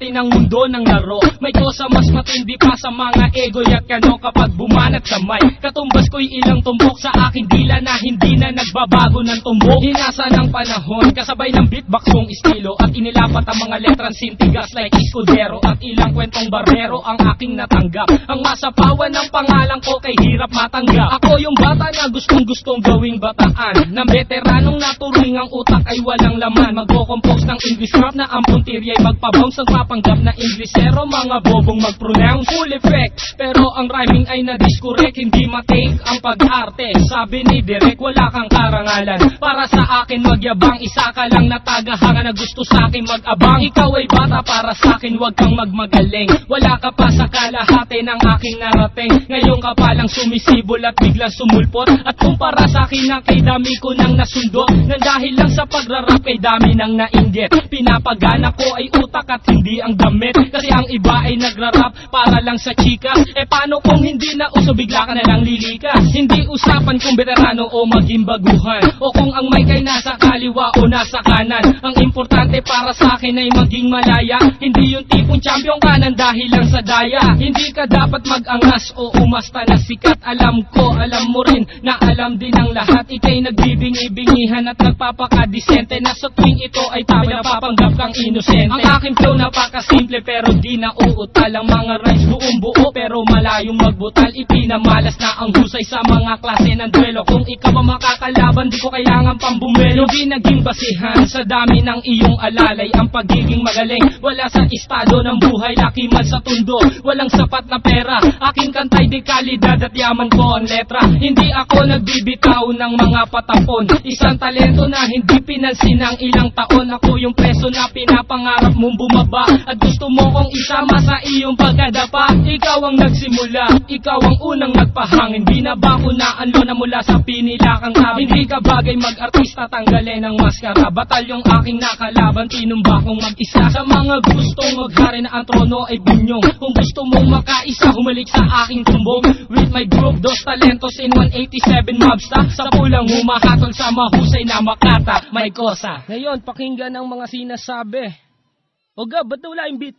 natin ang mundo ng laro. May kosa mas matindi pa sa mga ego at kano kapag bumanat sa mic. Katumbas ko'y ilang tumbok sa aking dila na hindi na nagbabago ng tumbok. Hinasa ng panahon, kasabay ng beatbox kong estilo, at inilapat ang mga letrang sintigas like Escudero. At ilang kwentong barbero ang aking natanggap. Ang masapawan ng pangalan ko kay hirap matanggap. Ako yung bata na gustong gawing bataan, ng veteranong naturing ang utak ay walang laman. Magko-compose ng English rap na ang puntirya'y magpabounce. Nagpapanggap na Inglesero, mga bobong mag-pronounce full effect. Pero ang rhyming ay na-discorrect, hindi matake ang pag-arte. Sabi ni Direk, wala kang karangalan para sa akin magyabang. Isa ka lang na tagahanga na gusto sa akin mag-abang. Ikaw ay bata para sa akin, wag kang magmagaling. Wala ka pa sa kalahati ng aking narating. Ngayon ka palang sumisibol at biglang sumulpot. At kumpara sa akin na kay dami ko nang nasundot, nang dahil lang sa pagrarap kay dami nang nainggit. Pinapagana ko ay utak at hindi ang damit, kasi ang iba ay nagrarap para lang sa chika. Paano kung hindi na uso, bigla ka na lang lilikas? Hindi usapan kung veterano o maging baguhan, o kung ang mic ay nasa kaliwa o nasa kanan. Ang importante para sa akin ay maging malaya, hindi yung tipong champion ka nang dahil lang sa daya. Hindi ka dapat mag-angas o umasta na sikat. Alam ko, alam mo rin na alam din ang lahat. Ika'y nagbibingi-bingihan at nagpapakadisente, na sa tuwing ito ay tabi napapanggap kang inosente. Ang aking flow napakasimple pero di na uutal. Ang mga rhymes buong buo pero malayong magbutal. Ipinamalas na ang husay sa mga klase ng duelo. Kung ikaw ang makakalaban, di ko kailangan pang bumelo. Di naging basihan sa dami ng iyong alalay ang pagiging magaling. Wala sa estado ng buhay, laki man sa tundo, walang sapat na pera. Aking kantay di kalidad at yaman ko ang letra. Hindi ako nagbibitaw ng mga patapon, isang talento na hindi pinansin ng ilang taon. Ako yung preso na pinapangarap mong bumaba, at gusto mo kong isama sa iyong pagkadapa. Ikaw ang nagsimula, ikaw ang unang nagpahangin. Di na ba ko naanlo na mula sa pinilakang tabi? Hindi ka bagay mag-artista, tanggalin ang maskara. Batalyong aking nakalaban, tinumba kong mag-isa. Sa mga gustong maghari na ang trono ay bunyong, kung gusto mong makaisa, humalik sa aking tumbong. With my group, Dos Talentos in 187 Mobsta, sa pulang humahatol sa mahusay na makata. May kosa. Ngayon, pakinggan ang mga sinasabi. O Gab, ba't wala yung beat?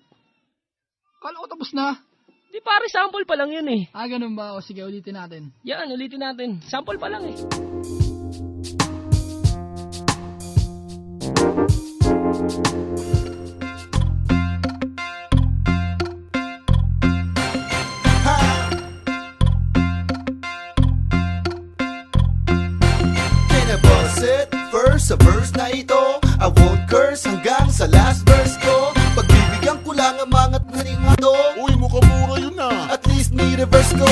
Kala ko tapos na. Di pare, sample pa lang yun eh. Ganun ba? O sige, ulitin natin. Yan, ulitin natin. Sample pa lang eh. Sa verse na ito, I won't curse hanggang sa last verse ko. Pagbibigyan ko lang ang mga naningado. Uy, mukhang yun na. At least may reverse ko.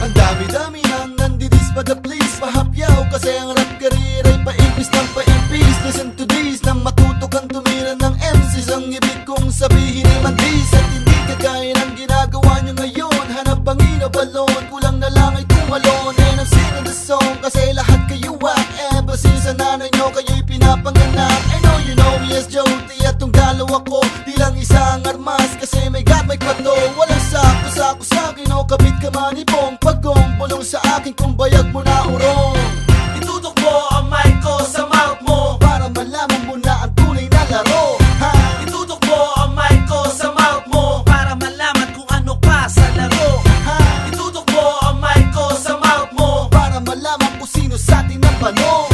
Ang dami-dami nang nandidis pa the please pahapyaw, kasi ang rap career ay paimpis ng paimpis. Listen to this, na matuto kang tumira ng MCs. Ang ibig kong sabihin ay mandis, at hindi kagaya ng ginagawa nyo ngayon. Hanap bangin o balon, kulang na lang ay tumalon. And I'm singing the song kasi lahat kayo whack. Ever since sa nanay nyo kayo'y pinapanganak. I know you know me as Jody, at tong dalawa ko di lang isang armas, kasi may God may kwato. Walang sako-sako sa'kin o kabit ka manipong. Pagkong bulong sa akin kung bayag mo na urong. Itutok mo ang mic ko sa mouth mo para malaman mo na ang tunay na laro. Itutok mo ang mic ko sa mouth mo para malaman kung ano pa sa laro. Itutok mo ang mic ko sa mouth mo para malaman kung sino sa atin ang pano.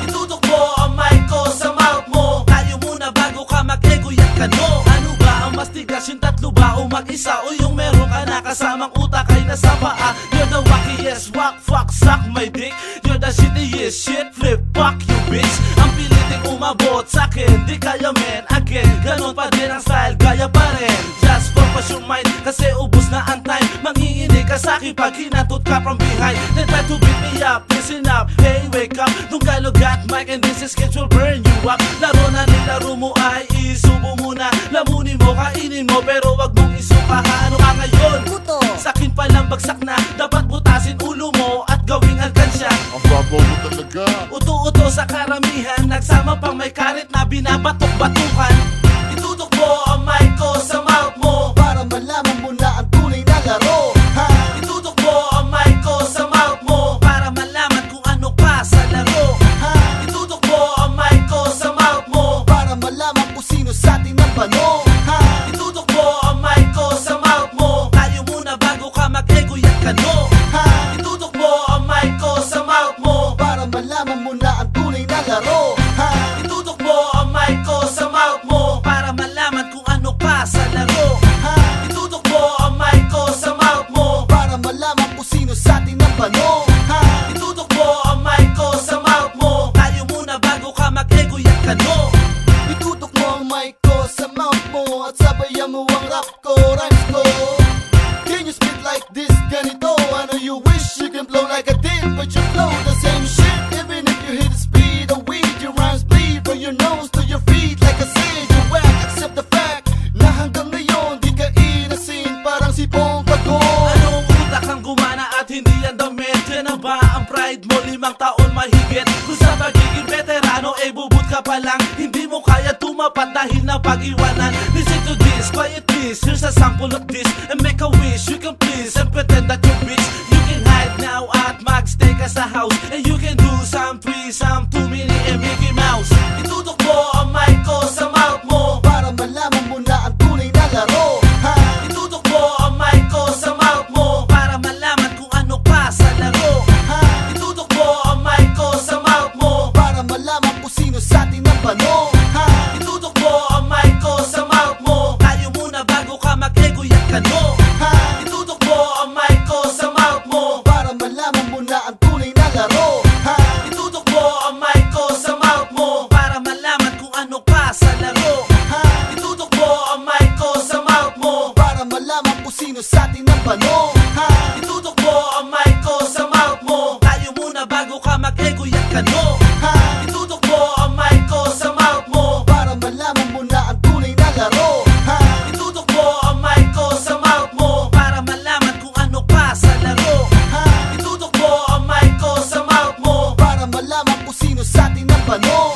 Itutok mo ang mic ko sa mouth mo. Tayo muna bago ka mag-egoyat ka, no? Ano ba ang mas tigas, yung tatlo ba o mag-isa? O yung meron ka na kasamang utak ay nasa paa? You're the wackiest, walk, fuck, suck my dick. You're the shittiest shit, flip, fuck you bitch. Ang piliting umabot sa'kin, di kaya men. Again, ganon pa din ang style, gaya pa rin. Just focus your mind, kasi ubus na ang time. Manginginig ka sa'kin pag hinatot ka from behind. Then try to beat me up, listen up, hey wake up. Nung galo got mic and this is sketch will burn you up. Laro na nilaro mo ay isubo muna. Lamunin mo, kainin mo, pero wag mong isuka. Ano ka ngayon? Puto. Sa'kin palang bagsak na, dapat butasin ulo mo at gawing alkansya. Ang babaw mo talaga. Uto-uto sa karamihan, nagsama pang may karit na binabatok-batukan. Itutok mo ang mic ko sa mouth mo para malaman mo na ang tunay na laro. Itutok mo ang mic ko sa mouth mo para malaman kung ano pa sa laro. Itutok mo ang mic ko sa mouth mo para malaman kung sino sa atin ang pano. Itutok sa atin ang pano, ha? Itutok mo ang mic ko sa mouth mo. Tayo muna bago ka mag-ego yak ka no. Itutok mo ang mic ko sa mouth mo at sabayan mo ang rap ko, rhymes ko. Can you spit like this, ganito? I know you wish you can blow like I did, but you flow the same shit. Even if you hit the speed of weed, your rhymes bleed from your nose to your feet. Like I said, you whack, accept the fact na hanggang ngayon di ka inasin, parang sipong pagod. Anong utak ang gumana at hindi yan damit? Yan na ba ang pride mo? 5 taon mahigit. Kung sa pagiging veterano, eh bubut ka pa lang. Hindi mo kaya tumapat dahil na pag-iwanan. Listen to this, quiet please. Here's a sample of this, and make a wish. You can please and pretend that you're rich. You can hide now at magstay ka sa house, and you can do some 3, some 2, Minnie and Mickey Mouse. Itutok mo ang mic ko sa mouth mo Para malaman mo na ang tunay na laro, ha? Itutok mo ang mic ko sa mouth mo para malaman kung ano pa sa laro. Ha? Itutok mo ang mic ko sa mouth mo. Para malaman kung sino sa atin ang pano, ha? Itutok mo ang mic ko sa mouth mo. Tayo muna bago ka mag-ego yak ka no. Ha? Itutok mo ang mic ko sa mouth mo. Para malaman mo na ang tunay na laro, ha? Itutok mo ang mic ko sa mouth mo para malaman kung ano pa sa laro. Ha? Itutok mo ang mic ko sa mouth mo. Para malaman kung sino sa atin ang pano, ha? Itutok mo ang mic ko sa mouth mo. Tayo muna bago ka mag-ego yak ka no. Ha? Itutok mo ang mic ko sa mouth mo. Para malaman mo na ang tunay na laro, ha? Itutok mo ang mic ko sa mouth mo para malaman kung ano pa sa laro. Ha? Itutok mo ang mic ko sa mouth mo. Para malaman kung sino sa atin ang pano,